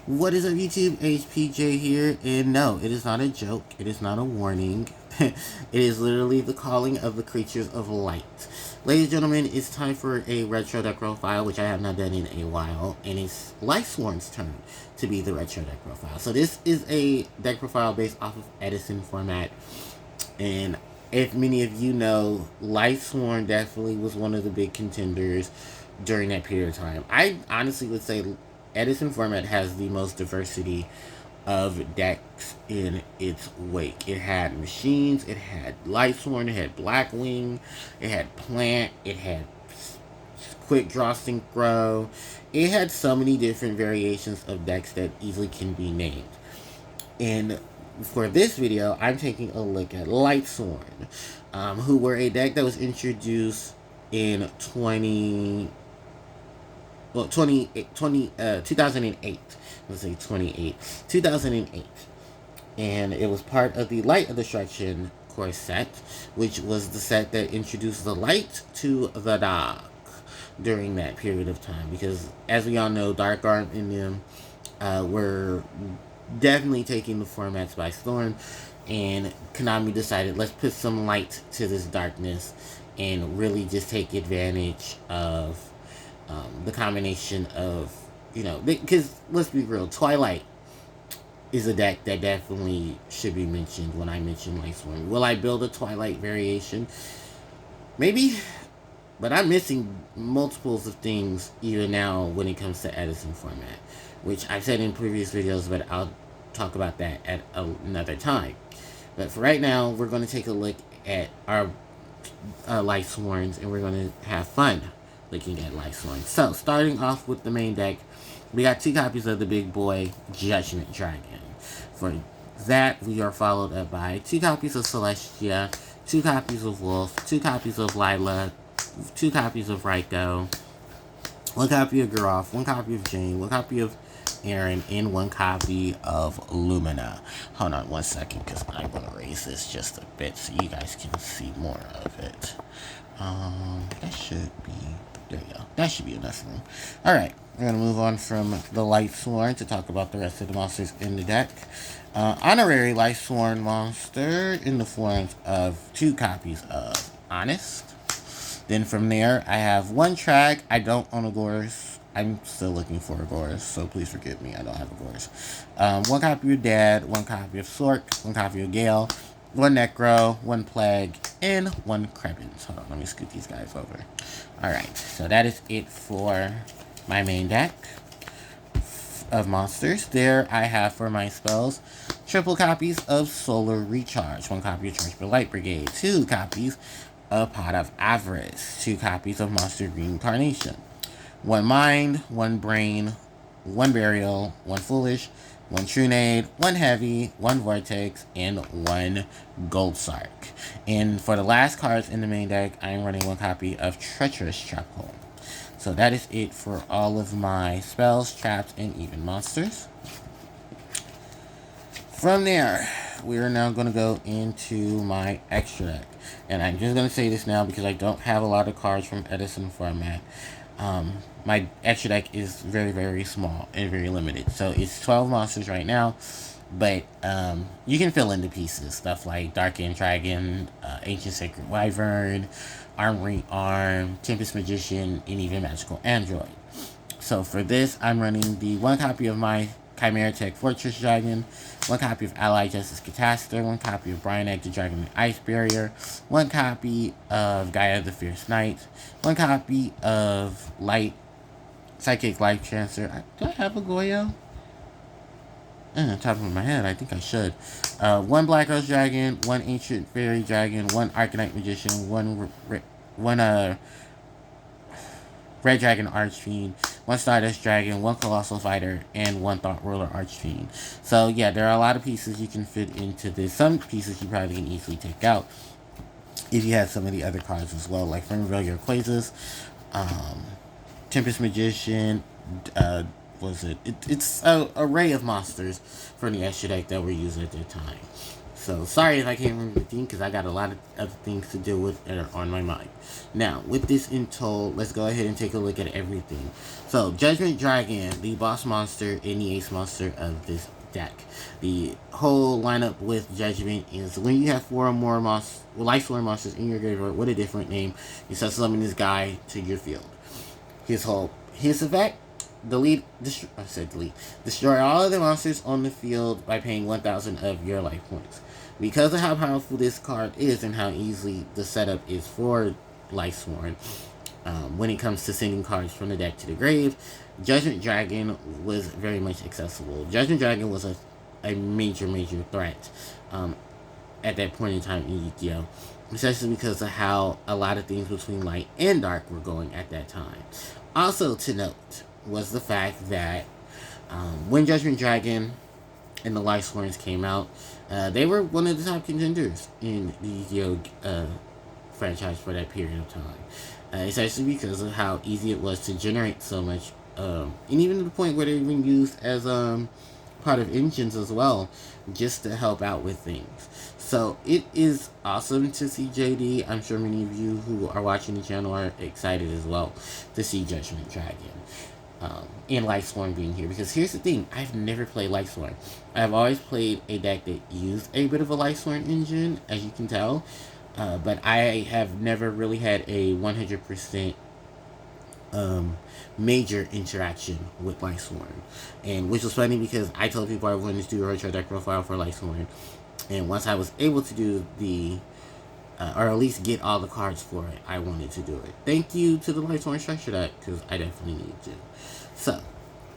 What is up, YouTube? HPJ here, and no, it is not a joke. It is not a warning. It is literally the calling of the creatures of light. Ladies and gentlemen, it's time for a retro deck profile, which I have not done in a while, and it's Lightsworn's turn to be the retro deck profile. So this is a deck profile based off of Edison format, and if many of you know, Lightsworn definitely was one of the big contenders during that period of time. I honestly would say Edison format has the most diversity of decks in its wake. It had machines, it had Lightsworn, it had Blackwing, it had Plant, it had Quick Draw Synchro. It had so many different variations of decks that easily can be named. And for this video, I'm taking a look at Lightsworn, who were a deck that was introduced in 2008. Let's say 2008. And it was part of the Light of Destruction core set, which was the set that introduced the light to the dark during that period of time. Because, as we all know, Dark Arm and them were definitely taking the formats by storm, and Konami decided, let's put some light to this darkness and really just take advantage of the combination of, because let's be real, Twilight is a deck that definitely should be mentioned when I mention Lightsworn. Will I build a Twilight variation? Maybe, but I'm missing multiples of things even now when it comes to Edison format, which I've said in previous videos, but I'll talk about that at another time. But for right now, we're going to take a look at our Lightsworns, and we're going to have fun looking at Lightsworn. So, starting off with the main deck, we got 2 copies of the big boy Judgment Dragon. For that, we are followed up by 2 copies of Celestia, 2 copies of Wolf, 2 copies of Lila, 2 copies of Raiko, 1 copy of Garoth, 1 copy of Jane, 1 copy of Aaron, and 1 copy of Lumina. Hold on 1 second, because I'm going to raise this just a bit so you guys can see more of it. That should be... There you go. That should be enough room. Alright, we're going to move on from the Lightsworn to talk about the rest of the monsters in the deck. Honorary Lightsworn monster in the forms of 2 copies of Honest. Then from there, I have 1 track. I don't own a Gorse. I'm still looking for a Gorse, so please forgive me. I don't have a Gorse. 1 copy of Dad, 1 copy of Sork, 1 copy of Gale, 1 Necro, 1 Plague, and 1 Krebins. Hold on, let me scoot these guys over. Alright, so that is it for my main deck of monsters. There I have for my spells, triple copies of Solar Recharge, 1 copy of Chargeable Light Brigade, 2 copies of Pot of Avarice, 2 copies of Monster Reincarnation, 1 Mind, 1 Brain, 1 Burial, 1 Foolish, 1 Trunade, 1 Heavy, 1 Vortex, and 1 Gold Sark. And for the last cards in the main deck, I am running 1 copy of Treacherous Trap Hole. So that is it for all of my spells, traps, and even monsters. From there, we are now going to go into my extra deck. And I'm just going to say this now because I don't have a lot of cards from Edison format. My extra deck is very, very small and very limited. So it's 12 monsters right now. But you can fill in the pieces. Stuff like Darkened Dragon, Ancient Sacred Wyvern, Armory Arm, Tempest Magician, and even Magical Android. So for this, I'm running the 1 copy of my Chimera Tech Fortress Dragon, 1 copy of Allied Justice Catastor, 1 copy of Brionac the Dragon and Ice Barrier, 1 copy of Gaia the Fierce Knight, 1 copy of Psychic Life Transfer. Do I have a Goyo? On top of my head, I think I should. 1 Black Rose Dragon, 1 Ancient Fairy Dragon, 1 Arcanite Magician, 1 Red Dragon Archfiend, 1 Stardust Dragon, 1 Colossal Fighter, and 1 Thought Ruler Archfiend. So yeah, there are a lot of pieces you can fit into this. Some pieces you probably can easily take out if you have some of the other cards as well, like Fernville Quasas, Tempest Magician, it's an array of monsters for the extra deck that we're using at the time. So sorry if I can't remember the thing because I got a lot of other things to deal with that are on my mind. Now, with this in tow, let's go ahead and take a look at everything. So, Judgment Dragon, the boss monster and the ace monster of this deck. The whole lineup with Judgment is when you have 4 or more Lightsworn monsters in your graveyard with a different name, you start summon this guy to your field. His effect, destroy all of the monsters on the field by paying 1,000 of your life points. Because of how powerful this card is and how easy the setup is for Lightsworn, when it comes to sending cards from the deck to the grave, Judgment Dragon was very much accessible. Judgment Dragon was a major threat at that point in time in Yu-Gi-Oh! Especially because of how a lot of things between light and dark were going at that time. Also to note was the fact that when Judgment Dragon and the Lightsworns came out, they were one of the top contenders in the Yu-Gi-Oh! Franchise for that period of time. Especially because of how easy it was to generate so much, and even to the point where they're even used as part of engines as well, just to help out with things. So it is awesome to see JD. I'm sure many of you who are watching the channel are excited as well to see Judgment Dragon. And Lightsworn being here, because here's the thing, I've never played Lightsworn. I've always played a deck that used a bit of a Lightsworn engine, as you can tell, but I have never really had a 100% major interaction with Lightsworn, and which was funny because I told people I wanted to do a retro deck profile for Lightsworn, and once I was able to do the or at least get all the cards for it, I wanted to do it. Thank you to the Lightsworn structure deck, because I definitely need to. So,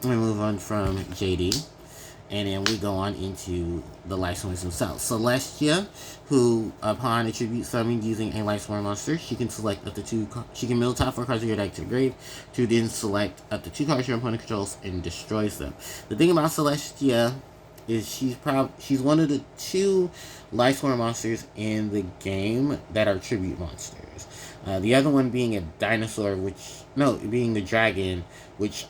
we move on from JD, and then we go on into the Lightsworns themselves. Celestia, who, upon attribute summon using a Lightsworn monster, she can select up to 2. She can mill top 4 cards of your deck to the grave to then select up to 2 cards your opponent controls and destroys them. The thing about Celestia is she's one of the 2 Lightsworn monsters in the game that are tribute monsters. The other one being a dinosaur, being a dragon, which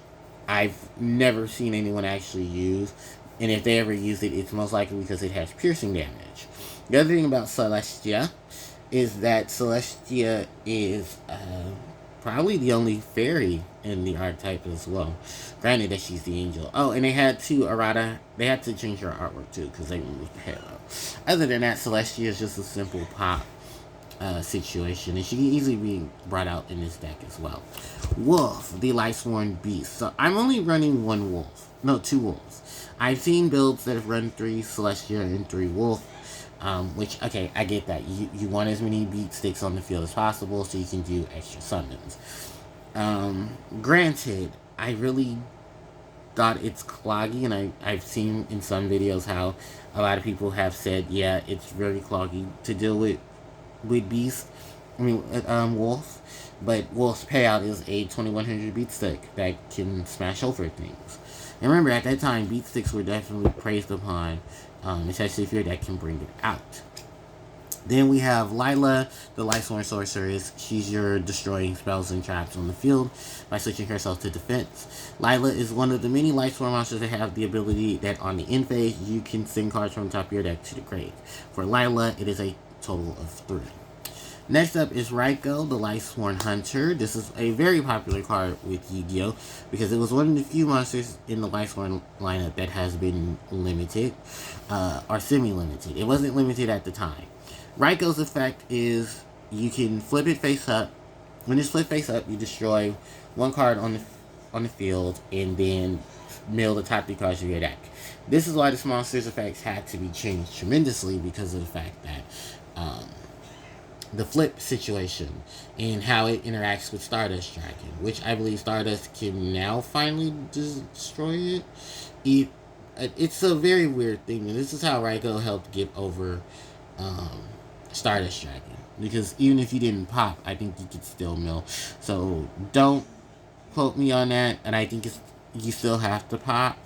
I've never seen anyone actually use. And if they ever use it, it's most likely because it has piercing damage. The other thing about Celestia is that Celestia is probably the only fairy in the archetype as well. Granted that she's the angel. Oh, and they had they had to change her artwork too, because they removed the halo. Other than that, Celestia is just a simple pop situation, and she can easily be brought out in this deck as well. Wolf, the Lightsworn beast. So I'm only running 2 wolves. I've seen builds that have run 3 Celestia and 3 wolf. Which, okay, I get that. You want as many beat sticks on the field as possible so you can do extra summons. Granted, I really thought it's cloggy, and I've seen in some videos how a lot of people have said, yeah, it's very cloggy to deal with beast. Wolf. But Wolf's payout is a 2100 beat stick that can smash over things. And remember, at that time, beat sticks were definitely praised upon, especially if your deck can bring it out. Then we have Lila, the Lightsworn Sorceress. She's your destroying spells and traps on the field by switching herself to defense. Lila is one of the many Lightsworn monsters that have the ability that on the end phase, you can send cards from the top of your deck to the grave. For Lila, it is a total of 3. Next up is Raiko, the Lightsworn Hunter. This is a very popular card with Yu-Gi-Oh! Because it was one of the few monsters in the Lightsworn lineup that has been limited, or semi-limited. It wasn't limited at the time. Raiko's effect is you can flip it face up. When it's flipped face up, you destroy 1 card on the field and then mill the top 3 cards of your deck. This is why this monster's effects had to be changed tremendously, because of the fact that the flip situation and how it interacts with Stardust Dragon, which I believe Stardust can now finally destroy it. It's a very weird thing, and this is how Raiko helped get over Stardust Dragon, because even if you didn't pop, I think you could still mill. So don't quote me on that, and I think you still have to pop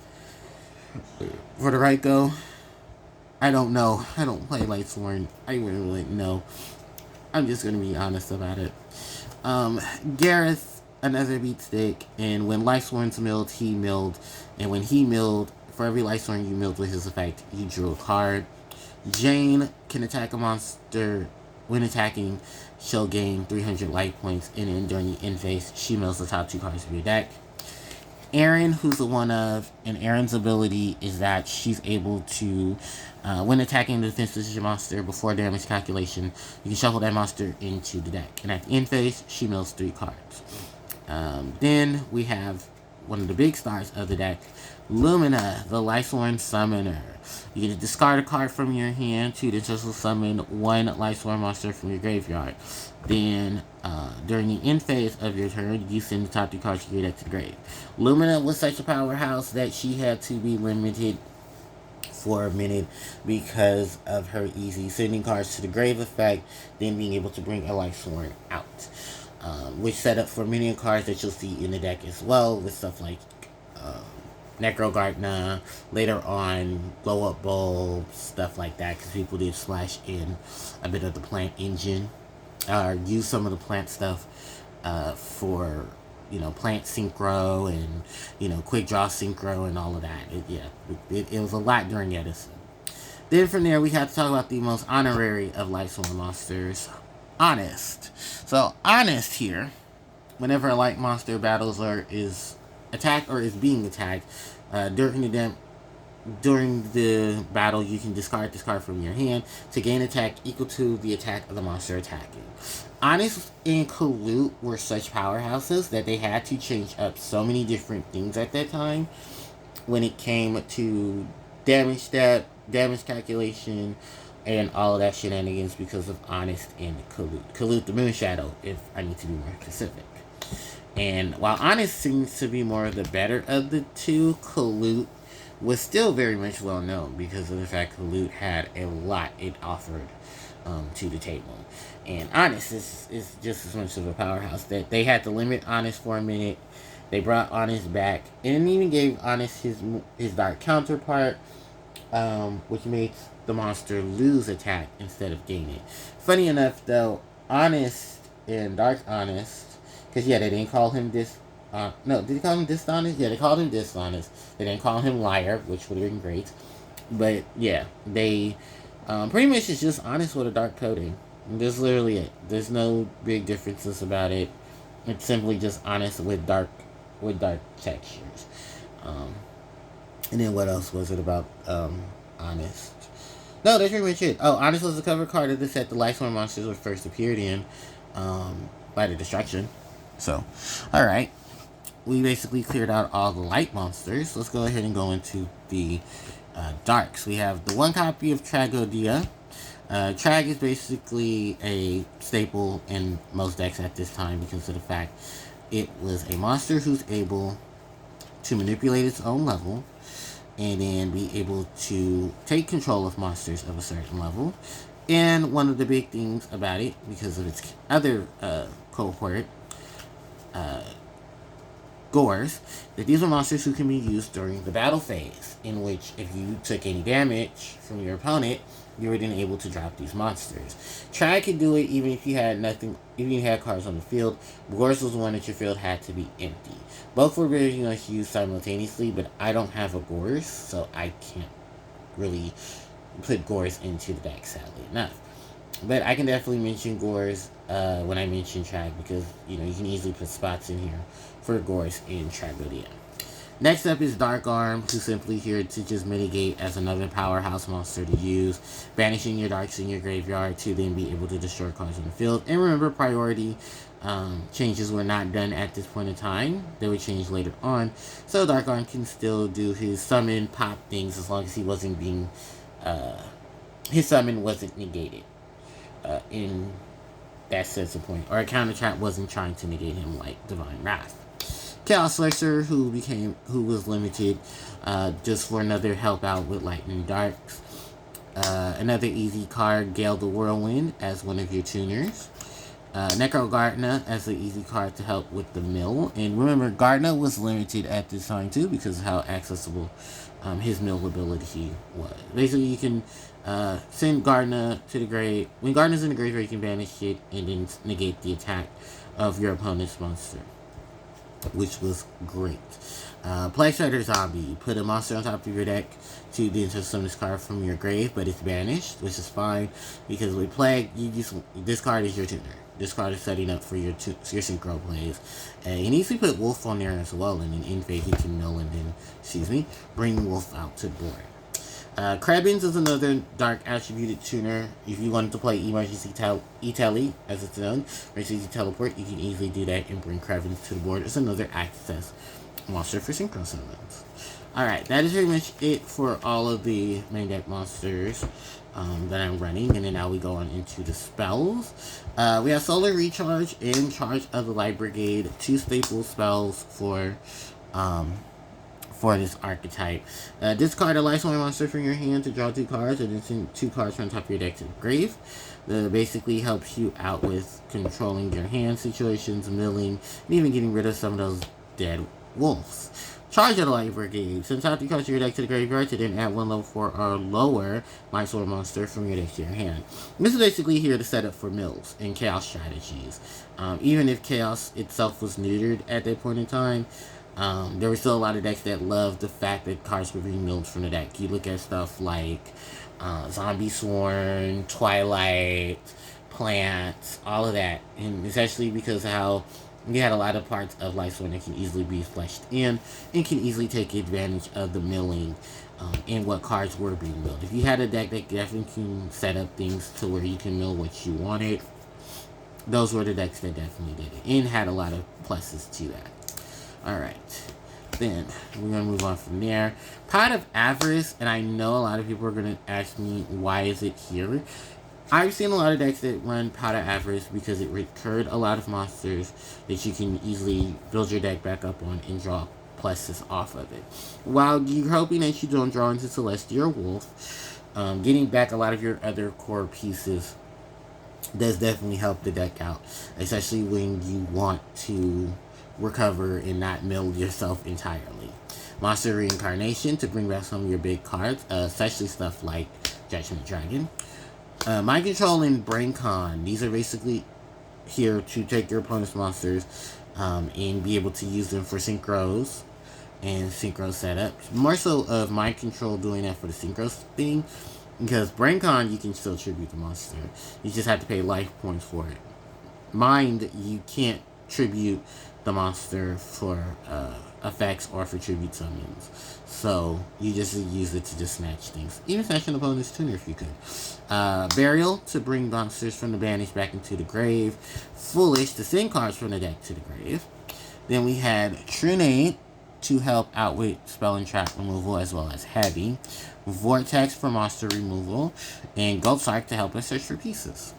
for the Raiko. I don't know. I don't play Lightsworn. I really wouldn't know. I'm just going to be honest about it. Gareth, another beat stick, and when Lightsworn's milled, he milled, and when he milled, for every Lightsworn you milled with his effect, you drew a card. Jane can attack a monster. When attacking, she'll gain 300 life points, and then during the end phase, she mills the top 2 cards of your deck. Erin, who's a one of, and Erin's ability is that she's able to, when attacking the defense position monster before damage calculation, you can shuffle that monster into the deck. And at the end phase, she mills 3 cards. Then we have one of the big stars of the deck, Lumina, the Lightsworn Summoner. You get to discard a card from your hand to potentially summon 1 Lightsworn monster from your graveyard. Then, during the end phase of your turn, you send the top 2 cards of your deck to the grave. Lumina was such a powerhouse that she had to be limited for a minute because of her easy sending cards to the grave effect, then being able to bring a Lightsworn out. Which set up for many cards that you'll see in the deck as well, with stuff like Necro Gardener, later on Blow Up Bulb, stuff like that, because people did splash in a bit of the plant engine, or use some of the plant stuff for, plant synchro and, quick draw synchro and all of that. It was a lot during Edison. Then from there, we have to talk about the most honorary of Lightsworn monsters, Honest. So Honest here, whenever a light monster battles or is attacked or is being attacked, during the battle, you can discard this card from your hand to gain attack equal to the attack of the monster attacking. Honest and Colute were such powerhouses that they had to change up so many different things at that time when it came to damage step, damage calculation, and all of that shenanigans because of Honest and Colute. Colute the Moon Shadow, if I need to be more specific. And while Honest seems to be more of the better of the two, Colute was still very much well known because of the fact Colute had a lot it offered to the table. And Honest is just as much of a powerhouse that they had to limit Honest for a minute. They brought Honest back and even gave Honest his dark counterpart, which makes the monster lose attack instead of gain it. Funny enough, though, Honest and Dark Honest, because they didn't call him this. No, did they call him Dishonest? Yeah, they called him Dishonest. They didn't call him Liar, which would have been great. But yeah, they pretty much is just Honest with a dark coating. That's literally it. There's no big differences about it. It's simply just Honest with dark textures. And then what else was it about Honest? No, that's pretty much it. Oh, Honest was the cover card of the set the Lightsworn monsters were first appeared in by the Destruction. So, alright. We basically cleared out all the light monsters. Let's go ahead and go into the darks. We have the 1 copy of Tragodia. Trag is basically a staple in most decks at this time because of the fact it was a monster who's able to manipulate its own level and then be able to take control of monsters of a certain level. And one of the big things about it, because of its other cohort, Gores, that these are monsters who can be used during the battle phase, in which if you took any damage from your opponent, you were then able to drop these monsters. Trag could do it even if you had nothing, even if you had cards on the field. Gores was the one that your field had to be empty. Both were very much used simultaneously, but I don't have a Gores, so I can't really put Gores into the deck, sadly enough. But I can definitely mention Gores when I mention Trag because, you can easily put spots in here for Gores in Tragodia. Next up is Dark Arm, who's simply here to just mitigate as another powerhouse monster to use, banishing your darks in your graveyard to then be able to destroy cards on the field. And remember, priority changes were not done at this point in time. They would change later on. So Dark Arm can still do his summon, pop things as long as he wasn't being... his summon wasn't negated in that sense of point. Or a counter trap wasn't trying to negate him like Divine Wrath. Chaos Slasher, who was limited just for another help out with Lightning Darks. Another easy card, Gale the Whirlwind, as one of your tuners. Necro Gardener as an easy card to help with the mill. And remember, Gardener was limited at this time too because of how accessible his mill ability was. Basically, you can send Gardener to the grave. When Gardener's in the graveyard, you can banish it and then negate the attack of your opponent's monster, which was great. Plague Strider Zombie. Put a monster on top of your deck to summon this card from your grave, but it's banished, which is fine because with Plague, this card is your tuner. This card is setting up for your synchro plays. And you need to put Wolf on there as well, and in fate he can mill and then, bring Wolf out to the board. Krabbins is another dark attributed tuner. If you wanted to play Emergency Tele as its own, Emergency Teleport, you can easily do that and bring Krabbins to the board. It's another access monster for synchro summons. Alright, that is pretty much it for all of the main deck monsters that I'm running. And then now we go on into the spells. We have Solar Recharge in Charge of the Light Brigade. 2 staple spells for this archetype. Discard a Lightsworn monster from your hand to draw 2 cards, and then send 2 cards from the top of your deck to the grave. That basically helps you out with controlling your hand situations, milling, and even getting rid of some of those dead wolves. Charge of the Light Brigade. Send top 2 cards of your deck to the graveyard to then add 1 level 4 or lower Lightsworn monster from your deck to your hand. This is basically here to set up for mills and chaos strategies. Even if chaos itself was neutered at that point in time, there were still a lot of decks that loved the fact that cards were being milled from the deck. You look at stuff like Zombie Sworn, Twilight, Plants, all of that. And especially because of how you had a lot of parts of Lightsworn that can easily be fleshed in and can easily take advantage of the milling and what cards were being milled. If you had a deck that definitely can set up things to where you can mill what you wanted, those were the decks that definitely did it and had a lot of pluses to that. Alright, then we're going to move on from there. Pot of Avarice, and I know a lot of people are going to ask me, why is it here? I've seen a lot of decks that run Pot of Avarice because it recurred a lot of monsters that you can easily build your deck back up on and draw pluses off of it. While you're hoping that you don't draw into Celestial Wolf, getting back a lot of your other core pieces does definitely help the deck out, especially when you want to recover and not mill yourself entirely. Monster Reincarnation to bring back some of your big cards, especially stuff like Judgment Dragon. Mind Control and Brain Con. These are basically here to take your opponent's monsters and be able to use them for synchros and synchro setups. More so of Mind Control doing that for the synchro thing, because Brain Con you can still tribute the monster. You just have to pay life points for it. Mind, you can't tribute the monster for effects or for tribute summons. So you just use it to just snatch things. Even snatch an opponent's tuner if you could. Burial to bring monsters from the banish back into the grave. Foolish to send cards from the deck to the grave. Then we had Trinade to help out with spell and trap removal as well as heavy. Vortex for monster removal. And Gold Sark to help us search for pieces.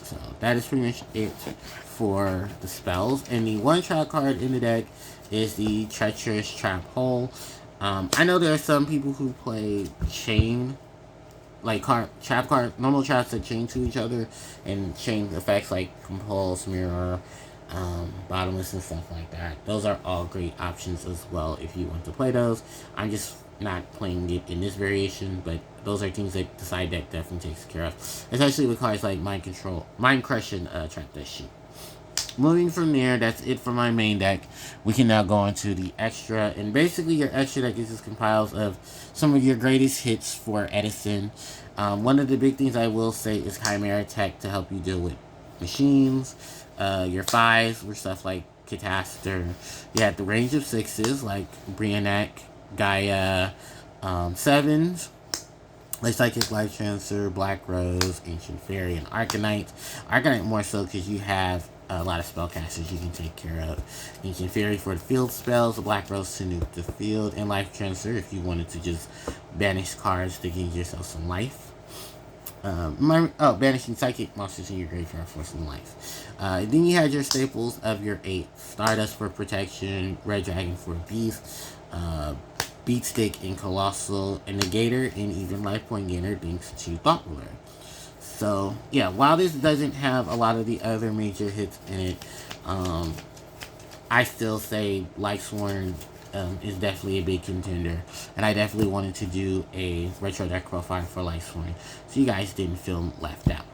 So that is pretty much it for the spells. And the one trap card in the deck is the Treacherous Trap Hole. I know there are some people who play chain, like normal traps that chain to each other, and chain effects like Compulse, Mirror, Bottomless, and stuff like that. Those are all great options as well if you want to play those. I'm just not playing it in this variation, but those are things that the side deck definitely takes care of, especially with cards like Mind Crush, and Trap That Sheet. Moving from there, that's it for my main deck. We can now go on to the extra, and basically your extra deck is just compiles of some of your greatest hits for Edison. One of the big things I will say is Chimera Tech to help you deal with machines. Your 5s were stuff like Catastor. You had the range of 6s like Brianek, Gaia. 7s like Psychic Life Transfer, Black Rose, Ancient Fairy, and Arcanite. Arcanite more so because you have a lot of spellcasters you can take care of. Ancient Fairy for the field spells, Black Rose to nuke the field, and Life Transfer if you wanted to just banish cards to give yourself some life. Banishing psychic monsters in your graveyard for some life. Then you had your staples of your 8. Stardust for protection, Red Dragon for beast, Beat Stick and Colossal, and Negator, and even Life Point Gainer thanks to Thought Ruler. So, yeah, while this doesn't have a lot of the other major hits in it, I still say Lightsworn is definitely a big contender. And I definitely wanted to do a retro deck profile for Lightsworn, so you guys didn't feel left out.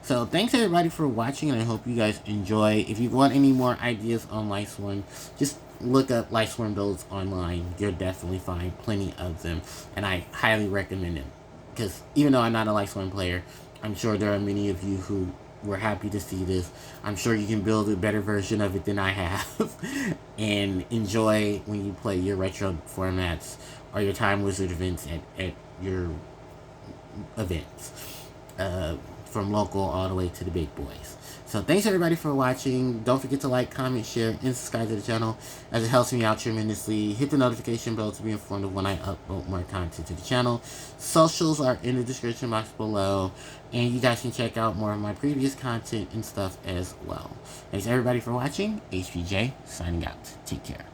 So, thanks everybody for watching, and I hope you guys enjoy. If you want any more ideas on Lightsworn, just look up Lightsworn builds online. You'll definitely find plenty of them, and I highly recommend them. Because even though I'm not a Lightsworn player, I'm sure there are many of you who were happy to see this. I'm sure you can build a better version of it than I have and enjoy when you play your retro formats or your Time Wizard events at your events. From local all the way to the big boys. So thanks everybody for watching. Don't forget to like, comment, share, and subscribe to the channel, as it helps me out tremendously. Hit the notification bell to be informed of when I upload more content to the channel. Socials are in the description box below, and you guys can check out more of my previous content and stuff as well. Thanks everybody for watching. HPJ signing out. Take care.